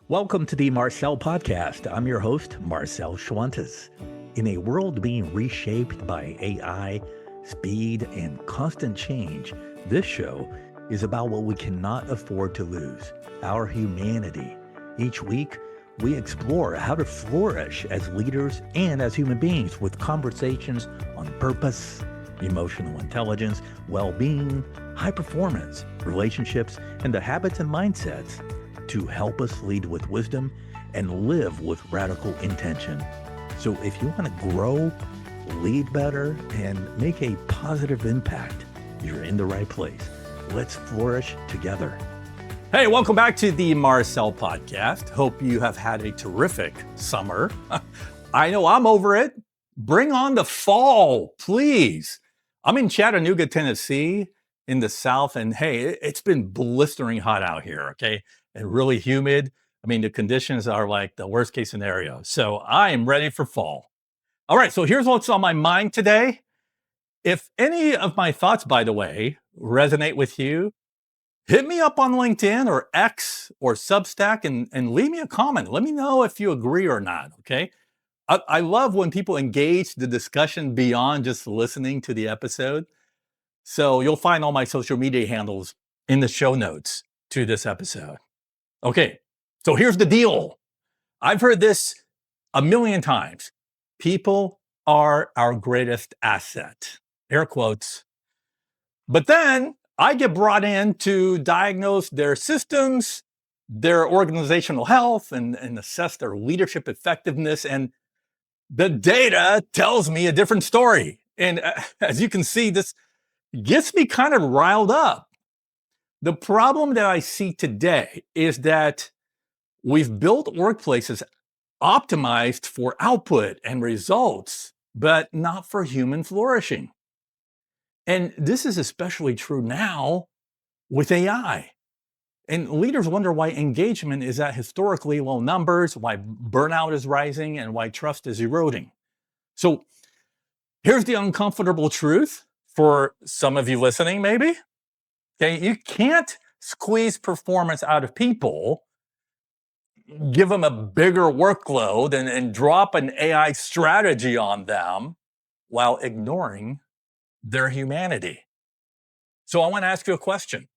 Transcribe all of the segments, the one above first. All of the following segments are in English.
Welcome to the Marcel Podcast. I'm your host, Marcel Schwantes. In a world being reshaped by AI, speed, and constant change, this show is about what we cannot afford to lose, our humanity. Each week, we explore how to flourish as leaders and as human beings with conversations on purpose, emotional intelligence, well-being, high performance, relationships, and the habits and mindsets to help us lead with wisdom and live with radical intention. So if you want to grow, lead better, and make a positive impact, you're in the right place. Let's flourish together. Hey, welcome back to the Marcel Podcast. Hope you have had a terrific summer. I know I'm over it. Bring on the fall, please. I'm in Chattanooga, Tennessee, in the South, and hey, it's been blistering hot out here, okay? And really humid. I mean, the conditions are like the worst case scenario. So I am ready for fall. All right, so here's what's on my mind today. If any of my thoughts, by the way, resonate with you, hit me up on LinkedIn or X or Substack and leave me a comment. Let me know if you agree or not, okay? I love when people engage the discussion beyond just listening to the episode. So you'll find all my social media handles in the show notes to this episode. Okay, so here's the deal. I've heard this a million times. People are our greatest asset, air quotes. But then I get brought in to diagnose their systems, their organizational health, and assess their leadership effectiveness. And the data tells me a different story. And as you can see, this gets me kind of riled up. The problem that I see today is that we've built workplaces optimized for output and results, but not for human flourishing. And this is especially true now with AI. And leaders wonder why engagement is at historically low numbers, why burnout is rising, and why trust is eroding. So here's the uncomfortable truth for some of you listening, maybe. Okay, you can't squeeze performance out of people, give them a bigger workload, and drop an AI strategy on them while ignoring their humanity. So I want to ask you a question.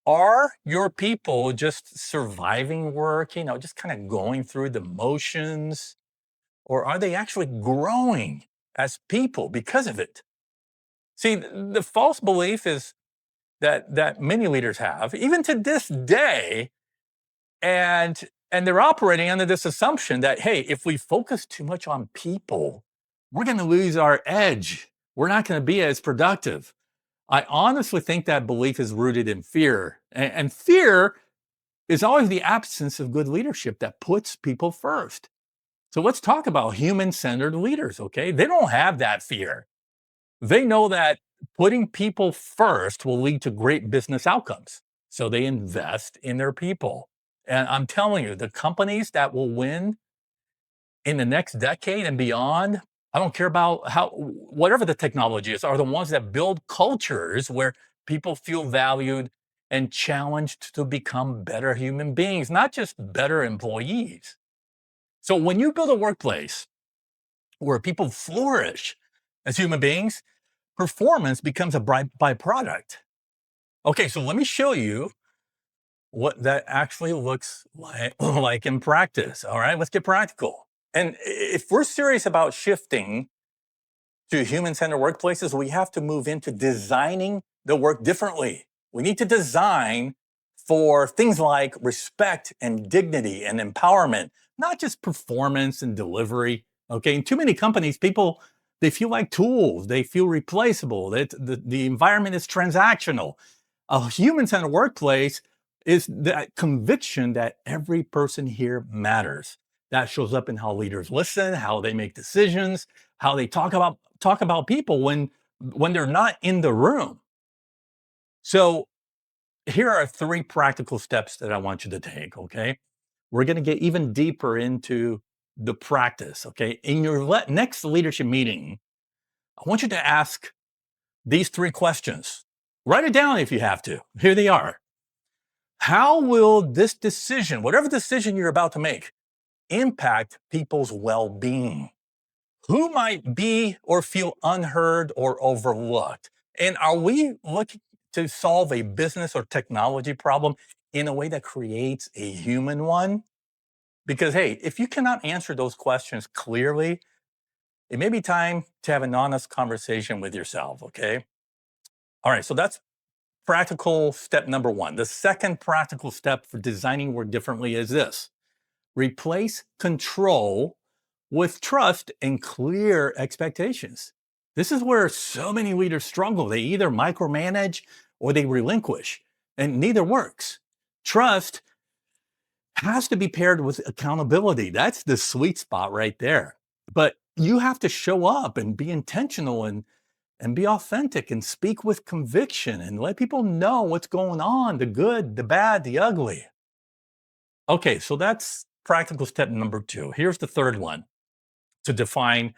Are your people just surviving work, just kind of going through the motions? Or are they actually growing as people because of it? See, the false belief is that many leaders have, even to this day, and they're operating under this assumption that, hey, if we focus too much on people, we're going to lose our edge. We're not going to be as productive. I honestly think that belief is rooted in fear. And fear is always the absence of good leadership that puts people first. So let's talk about human-centered leaders, okay? They don't have that fear. They know that putting people first will lead to great business outcomes. So they invest in their people. And I'm telling you, the companies that will win in the next decade and beyond, I don't care about whatever the technology is, are the ones that build cultures where people feel valued and challenged to become better human beings, not just better employees. So when you build a workplace where people flourish as human beings, performance becomes a byproduct. Okay, so let me show you what that actually looks like in practice. All right, let's get practical. And if we're serious about shifting to human-centered workplaces, we have to move into designing the work differently. We need to design for things like respect and dignity and empowerment, not just performance and delivery. Okay, in too many companies, people, they feel like tools, they feel replaceable, the environment is transactional. A human-centered workplace is that conviction that every person here matters. That shows up in how leaders listen, how they make decisions, how they talk about people when they're not in the room. So here are 3 practical steps that I want you to take, okay? We're going to get even deeper into the practice, okay? In your next leadership meeting, I want you to ask these 3 questions. Write it down if you have to. Here they are. How will this decision, whatever decision you're about to make, impact people's well-being? Who might be or feel unheard or overlooked? And are we looking to solve a business or technology problem in a way that creates a human one? Because, hey, if you cannot answer those questions clearly, it may be time to have an honest conversation with yourself, okay? All right, so that's practical step number one. The second practical step for designing work differently is this: replace control with trust and clear expectations. This is where so many leaders struggle. They either micromanage or they relinquish, and neither works. Trust has to be paired with accountability. That's the sweet spot right there. But you have to show up and be intentional and be authentic and speak with conviction and let people know what's going on, the good, the bad, the ugly. Okay, so that's practical step number two. Here's the third one. To define,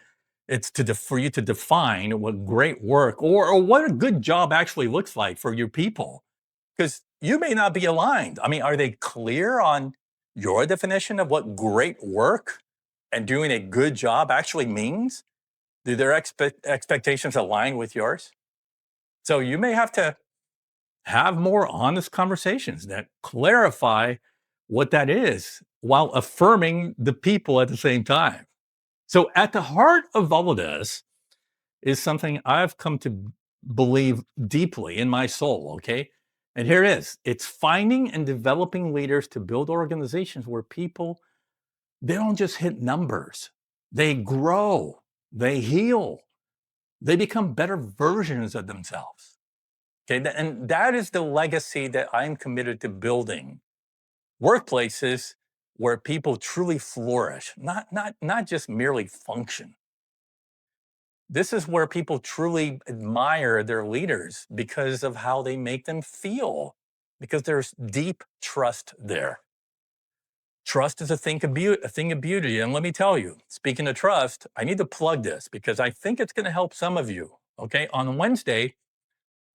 for you to define what great work or what a good job actually looks like for your people. Because you may not be aligned. I mean, are they clear on your definition of what great work and doing a good job actually means? Do their expectations align with yours? So you may have to have more honest conversations that clarify what that is while affirming the people at the same time. So at the heart of all of this is something I've come to believe deeply in my soul, okay? And here it is. It's finding and developing leaders to build organizations where people, they don't just hit numbers. They grow, they heal, they become better versions of themselves. Okay, and that is the legacy that I'm committed to building. Workplaces where people truly flourish, not just merely function. This is where people truly admire their leaders because of how they make them feel, because there's deep trust there. Trust is a thing of beauty. And let me tell you, speaking of trust, I need to plug this because I think it's going to help some of you. Okay, on Wednesday,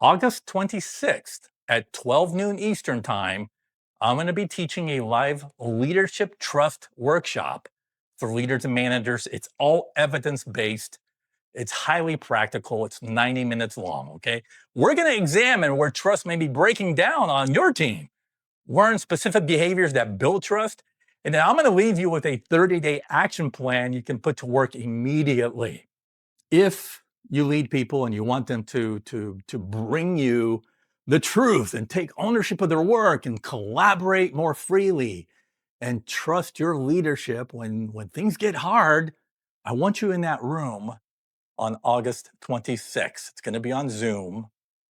August 26th at 12 noon Eastern Time, I'm going to be teaching a live leadership trust workshop for leaders and managers. It's all evidence-based. It's highly practical. It's 90 minutes long, okay? We're going to examine where trust may be breaking down on your team, learn specific behaviors that build trust, and then I'm going to leave you with a 30-day action plan you can put to work immediately. If you lead people and you want them to bring you the truth and take ownership of their work and collaborate more freely and trust your leadership when things get hard, I want you in that room on August 26th. It's going to be on Zoom,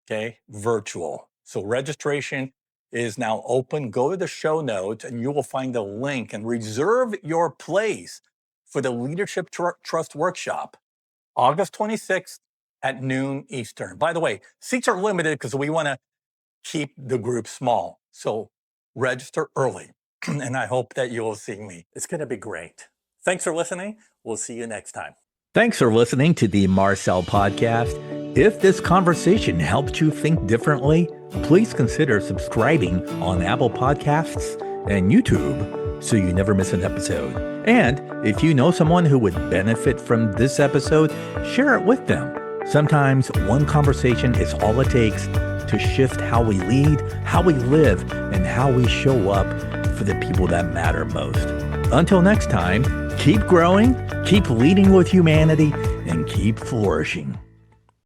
okay, virtual. So registration is now open. Go to the show notes and you will find the link and reserve your place for the Leadership Trust Workshop, August 26th at noon Eastern. By the way, seats are limited because we want to keep the group small. So register early and I hope that you will see me. It's going to be great. Thanks for listening. We'll see you next time. Thanks for listening to the Marcel Podcast. If this conversation helped you think differently, please consider subscribing on Apple Podcasts and YouTube so you never miss an episode. And if you know someone who would benefit from this episode, share it with them. Sometimes one conversation is all it takes to shift how we lead, how we live, and how we show up for the people that matter most. Until next time, keep growing, keep leading with humanity, and keep flourishing.